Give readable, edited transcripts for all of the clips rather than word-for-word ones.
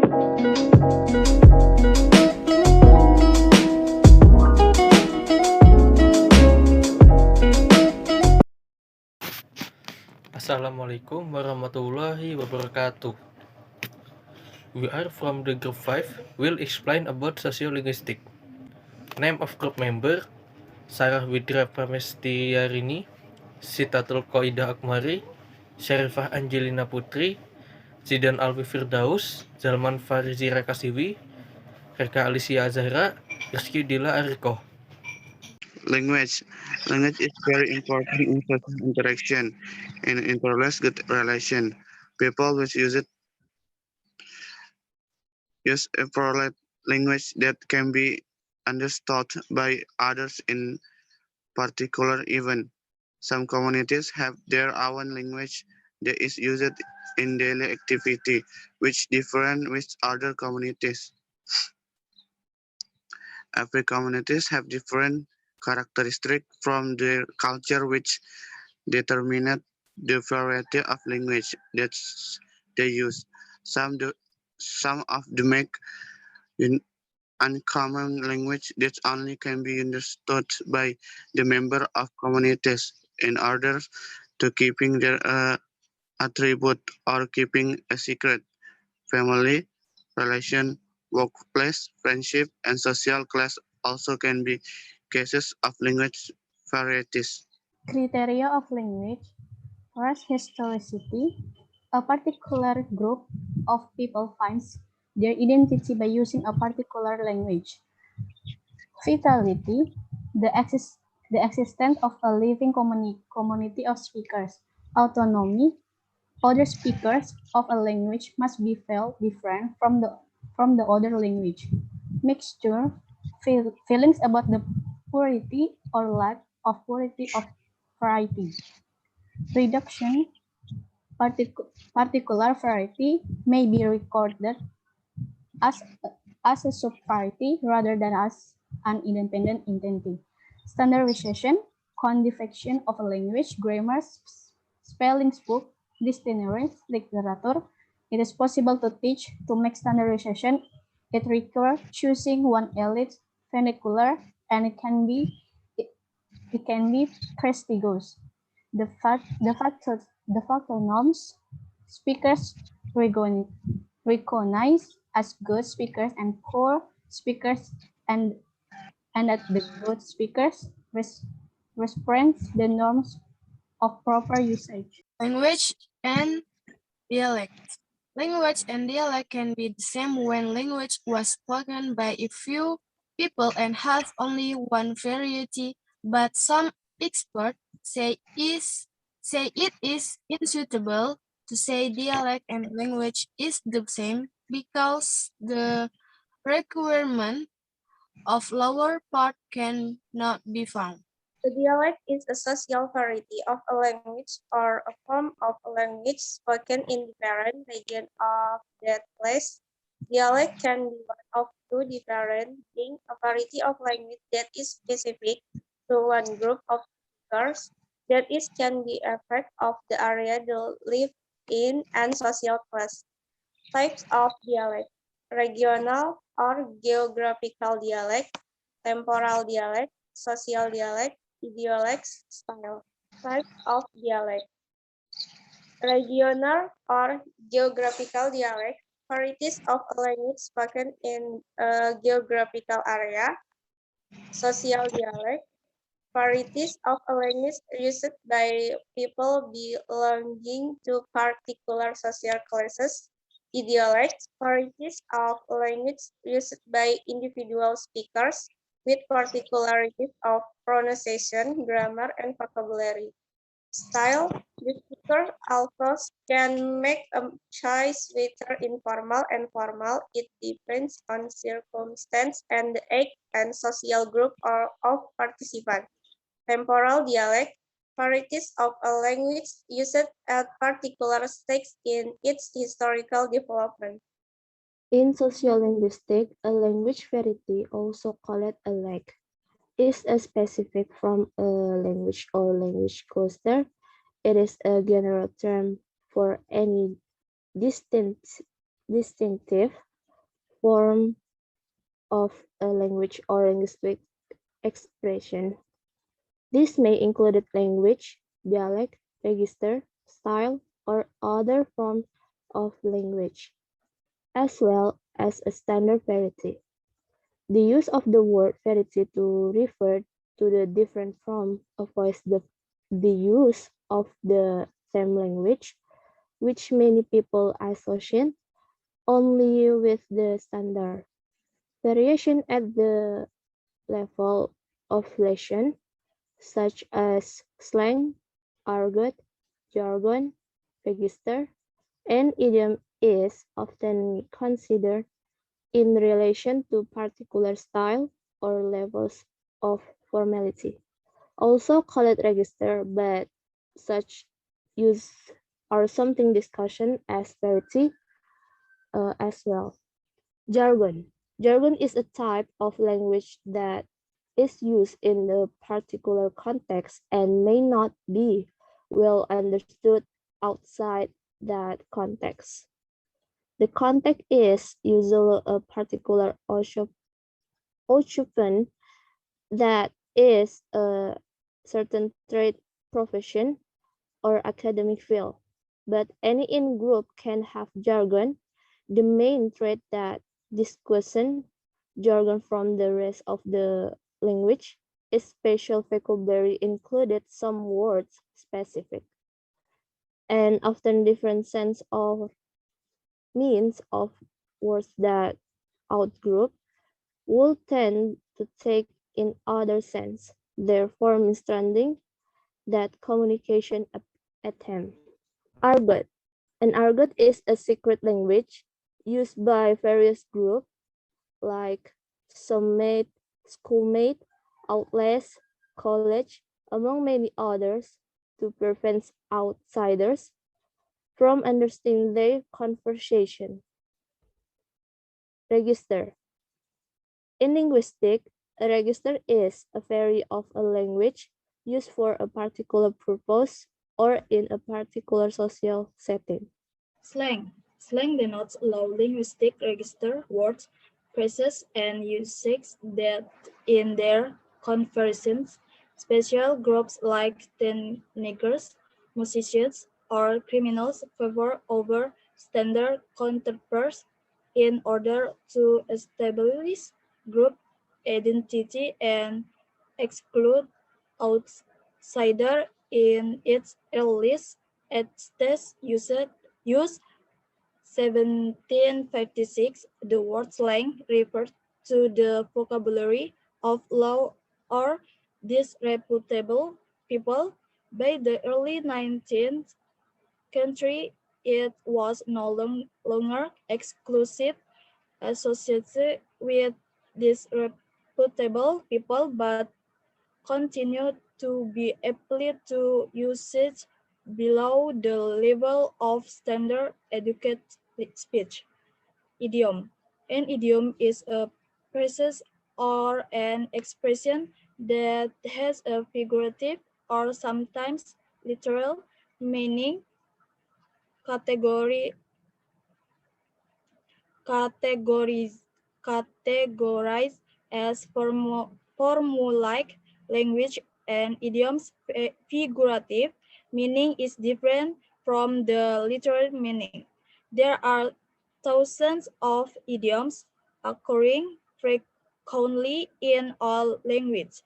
Assalamualaikum warahmatullahi wabarakatuh. We are from the group 5. We'll explain about sociolinguistic. Name of group member: Sarah Widra Pramestiarini, Sitatul Qoidah Akmari, Syarifah Angelina Putri, Zidan Alwi Firdaus, Zalman Farizi Rakasiwi, Reka Alicia Zahra, Rizky Dila Ariko. Language. Language is very important in social interaction and interrelated relation. People which use a parallel language that can be understood by others in particular event. Some communities have their own language that is used in daily activity, which different with other communities. Every communities have different characteristics from their culture, which determine the variety of language that they use. Some do, some of them make un- uncommon language that only can be understood by the member of communities in order to keeping their attribute or keeping a secret. Family, relation, workplace, friendship, and social class also can be cases of language varieties. Criteria of language. First, historicity. A particular group of people finds their identity by using a particular language. Vitality. The existence of a living community of speakers. Autonomy. Other speakers of a language must be felt different from the other language. Mixture. Feelings about the purity or lack of purity of variety. Reduction. Particular variety may be recorded as as a subvariety rather than as an independent entity. Standardization, codification of a language, grammar, spelling book, dictionaries, literature. It is possible to teach to make standardization. It requires choosing one elite vernacular, and it can be prestigious. The factor norms speakers recognize as good speakers and poor speakers, and that the good speakers respect the norms of proper usage. Language and dialect. Language and dialect can be the same when language was spoken by a few people and has only one variety, but some experts say it is unsuitable to say dialect and language is the same because the requirement of lower part cannot be found. The dialect is a social variety of a language or a form of a language spoken in different regions of that place. Dialect can be one of two different things, a variety of language that is specific to one group of speakers. That is can be effect of the area they live in and social class. Types of dialect: regional or geographical dialect, temporal dialect, social dialect, ideolects, style. Types of dialect: regional or geographical dialect, varieties of a language spoken in a geographical area. Social dialect, varieties of a language used by people belonging to particular social classes. Ideolects, varieties of language used by individual speakers with particularities of pronunciation, grammar, and vocabulary. Style, the speaker also can make a choice whether informal and formal. It depends on circumstance and the age and social group of participants. Temporal dialect, varieties of a language used at particular stage in its historical development. In sociolinguistics, a language variety, also called a lag, is a specific from a language or language cluster. It is a general term for any distinctive form of a language or linguistic expression. This may include language, dialect, register, style, or other forms of language, as well as a standard variety. The use of the word variety to refer to the different form avoids the use of the same language, which many people associate only with the standard. Variation at the level of lesion, such as slang, argot, jargon, register, and idiom is often considered in relation to particular style or levels of formality. Also called register, but such use are something discussion as variety as well. Jargon. Jargon is a type of language that is used in a particular context and may not be well understood outside that context. The context is usually a particular occupant that is a certain trade profession or academic field, but any in-group can have jargon. The main trait that distinguishes jargon from the rest of the language is special vocabulary included some words specific and often different sense of means of words that outgroup will tend to take in other sense, therefore misunderstanding that communication attempt. Argot. An argot is a secret language used by various groups like summate, schoolmate, outlets, college, among many others, to prevent outsiders from understanding their conversation. Register. In linguistics, a register is a variety of a language used for a particular purpose or in a particular social setting. Slang. Slang denotes low linguistic register words, phrases, and usages that in their conversations, special groups like teenagers, musicians, or criminals favor over standard counterparts in order to establish group identity and exclude outsider in its earliest use 1756, the word slang referred to the vocabulary of low or disreputable people. By the early 19th century, it was no longer exclusive associated with disreputable people, but continued to be applied to usage below the level of standard educated speech. Idiom. An idiom is a phrase or an expression that has a figurative or sometimes literal meaning category, categorized categorized as formulaic language and idioms figurative meaning is different from the literal meaning. There are thousands of idioms occurring frequently in all languages.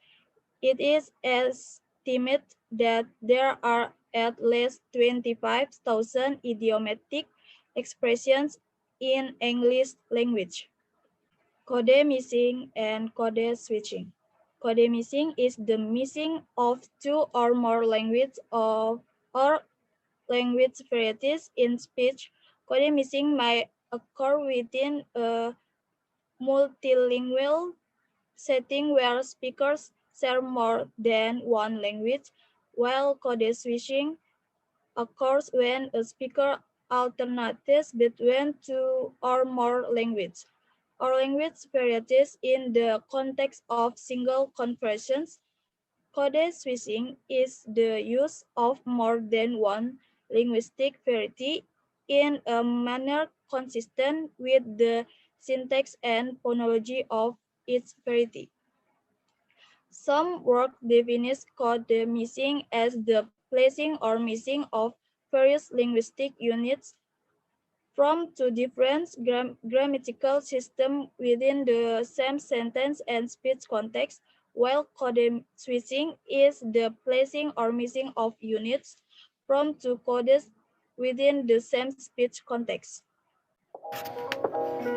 It is estimated that there are at least 25,000 idiomatic expressions in English language. Code missing and code switching. Code missing is the missing of two or more language or language varieties in speech. Code missing may occur within a multilingual setting where speakers share more than one language, while code switching occurs when a speaker alternates between two or more languages or language varieties in the context of single conversations. Code switching is the use of more than one linguistic variety in a manner consistent with the syntax, and phonology of each variety. Some work defines code missing as the placing or missing of various linguistic units from two different grammatical systems within the same sentence and speech context, while code switching is the placing or missing of units from two codes within the same speech context.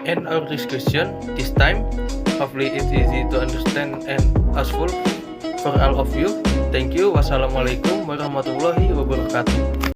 End our discussion this time. Hopefully it's easy to understand and useful for all of you. Thank you. Wassalamualaikum warahmatullahi wabarakatuh.